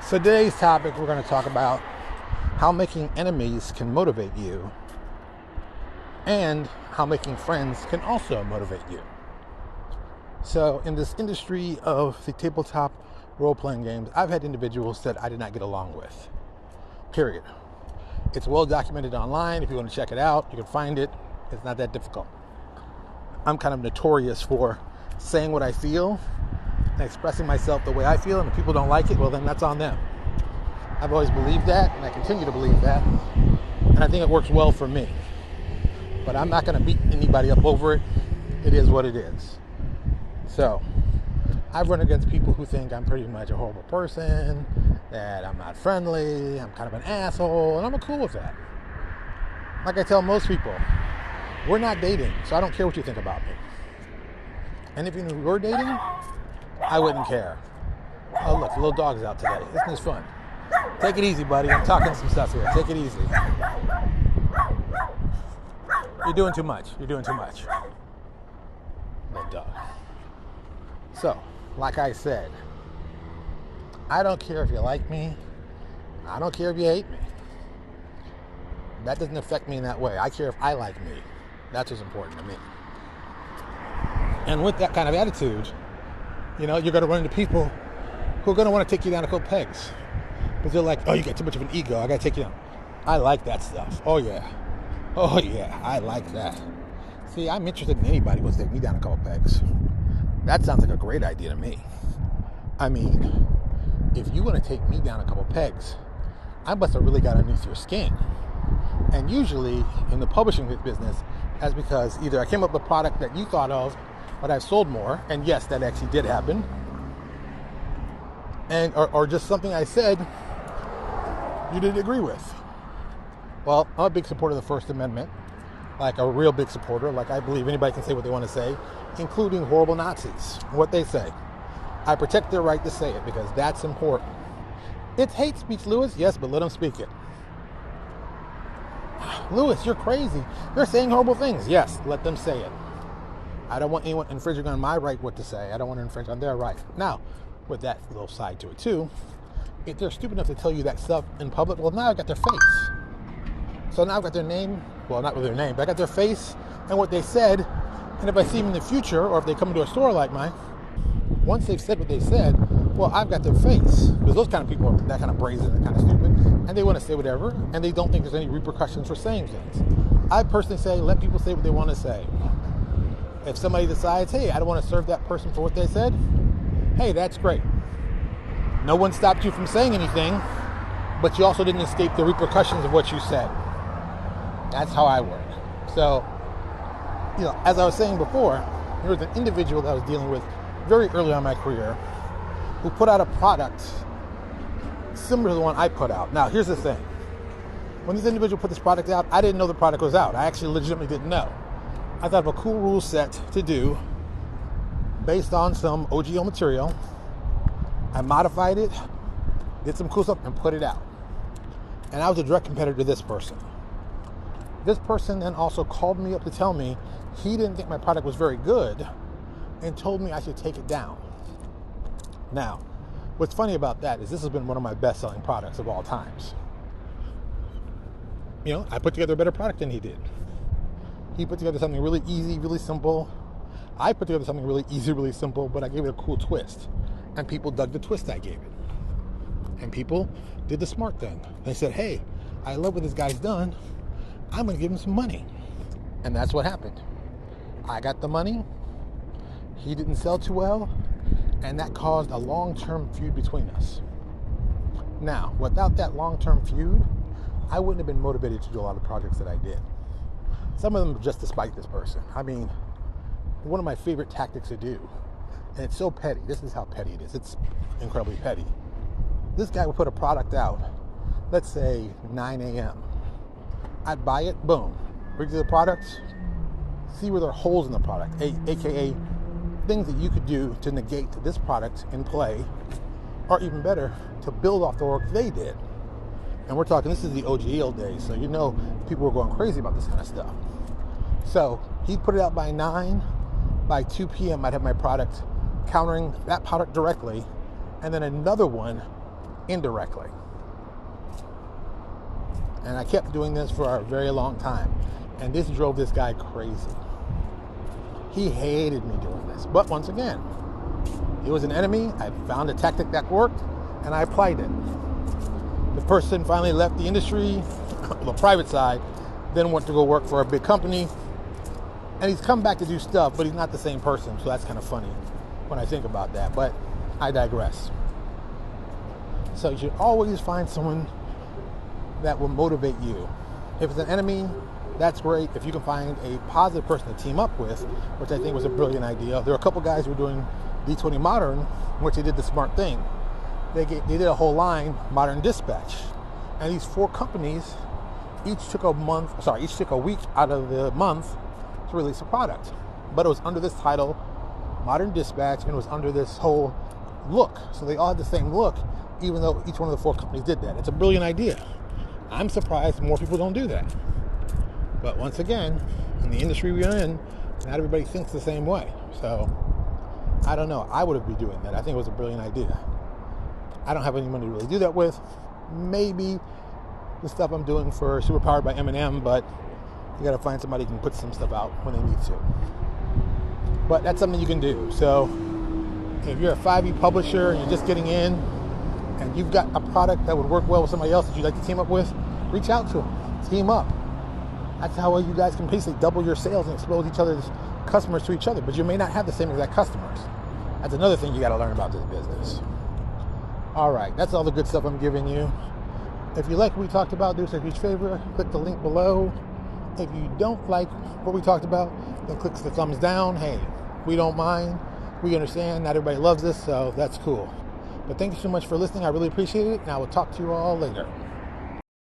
So today's topic, we're going to talk about how making enemies can motivate you and how making friends can also motivate you. So in this industry of the tabletop role-playing games, I've had individuals that I did not get along with, period. It's well documented online. If you want to check it out, you can find it. It's not that difficult. I'm kind of notorious for saying what I feel and expressing myself the way I feel, and if people don't like it, well, then that's on them. I've always believed that, and I continue to believe that, and I think it works well for me. But I'm not going to beat anybody up over it. It is what it is. So, I've run against people who think I'm pretty much a horrible person, that I'm not friendly, I'm kind of an asshole, and I'm cool with that. Like I tell most people, we're not dating, so I don't care what you think about me. And if you knew we were dating, I wouldn't care. Oh, look, the little dog's out today. Isn't this fun? Take it easy, buddy. I'm talking some stuff here. Take it easy. You're doing too much. Little dog. So, like I said, I don't care if you like me. I don't care if you hate me. That doesn't affect me in that way. I care if I like me. That's what's important to me. And with that kind of attitude, you're going to run into people who are going to want to take you down a couple pegs. But they're like, oh, you got too much of an ego. I got to take you down. I like that stuff. Oh, yeah, I like that. See, I'm interested in anybody who wants to take me down a couple pegs. That sounds like a great idea to me. I mean, if you want to take me down a couple pegs, I must have really got underneath your skin. And usually, in the publishing business, that's because either I came up with a product that you thought of, but I've sold more, and yes, that actually did happen, and or just something I said you didn't agree with. Well, I'm a big supporter of the First Amendment, like a real big supporter. Like I believe anybody can say what they want to say, including horrible Nazis, what they say. I protect their right to say it because that's important. It's hate speech, Lewis. Yes, but let them speak it. Lewis, you're crazy. You're saying horrible things. Yes, let them say it. I don't want anyone infringing on my right what to say. I don't want to infringe on their right. Now, with that little side to it too, if they're stupid enough to tell you that stuff in public, well, now I've got their face. So now I've got their name, well, not with their name, but I got their face and what they said. And if I see them in the future, or if they come into a store like mine, once they've said what they said, well, I've got their face. Because those kind of people are that kind of brazen and kind of stupid, and they want to say whatever, and they don't think there's any repercussions for saying things. I personally say, let people say what they want to say. If somebody decides, hey, I don't want to serve that person for what they said, hey, that's great. No one stopped you from saying anything, but you also didn't escape the repercussions of what you said. That's how I work. So, as I was saying before, there was an individual that I was dealing with very early on in my career who put out a product similar to the one I put out. Now, here's the thing. When this individual put this product out, I didn't know the product was out. I actually legitimately didn't know. I thought of a cool rule set to do based on some OGL material. I modified it, did some cool stuff, and put it out. And I was a direct competitor to this person. This person then also called me up to tell me he didn't think my product was very good and told me I should take it down. Now, what's funny about that is this has been one of my best-selling products of all times. I put together a better product than he did. He put together something really easy, really simple. I put together something really easy, really simple, but I gave it a cool twist. And people dug the twist I gave it. And people did the smart thing. They said, hey, I love what this guy's done. I'm going to give him some money. And that's what happened. I got the money. He didn't sell too well. And that caused a long-term feud between us. Now, without that long-term feud, I wouldn't have been motivated to do a lot of projects that I did. Some of them just to spite this person. I mean, one of my favorite tactics to do, and it's so petty. This is how petty it is. It's incredibly petty. This guy would put a product out, let's say 9 a.m. I'd buy it, boom. Bring to the product, see where there are holes in the product, aka things that you could do to negate this product in play, or even better, to build off the work they did. And we're talking, this is the OGL days, so people were going crazy about this kind of stuff. So he'd put it out by 9. By 2 p.m., I'd have my product countering that product directly, and then another one indirectly. And I kept doing this for a very long time. And this drove this guy crazy. He hated me doing this. But once again, he was an enemy. I found a tactic that worked, and I applied it. The person finally left the industry, the private side, then went to go work for a big company. And he's come back to do stuff, but he's not the same person. So that's kind of funny when I think about that. But I digress. So you should always find someone that will motivate you. If it's an enemy, that's great. If you can find a positive person to team up with, which I think was a brilliant idea. There are a couple guys who were doing D20 Modern, which they did the smart thing. They did a whole line, Modern Dispatch. And these 4 companies each took a week out of the month to release a product. But it was under this title, Modern Dispatch, and it was under this whole look. So they all had the same look, even though each one of the 4 companies did that. It's a brilliant idea. I'm surprised more people don't do that. But once again, in the industry we're in, not everybody thinks the same way. So, I don't know. I would be doing that. I think it was a brilliant idea. I don't have anyone to really do that with. Maybe the stuff I'm doing for Superpowered by Eminem, but you got to find somebody who can put some stuff out when they need to. But that's something you can do. So, if you're a 5e publisher and you're just getting in, and you've got a product that would work well with somebody else that you'd like to team up with, reach out to them. Team up. That's how you guys can basically double your sales and expose each other's customers to each other. But you may not have the same exact customers. That's another thing you got to learn about this business. All right, that's all the good stuff I'm giving you. If you like what we talked about, do us a huge favor. Click the link below. If you don't like what we talked about, then click the thumbs down. Hey, we don't mind. We understand. Not everybody loves this, so that's cool. But thank you so much for listening. I really appreciate it. And I will talk to you all later.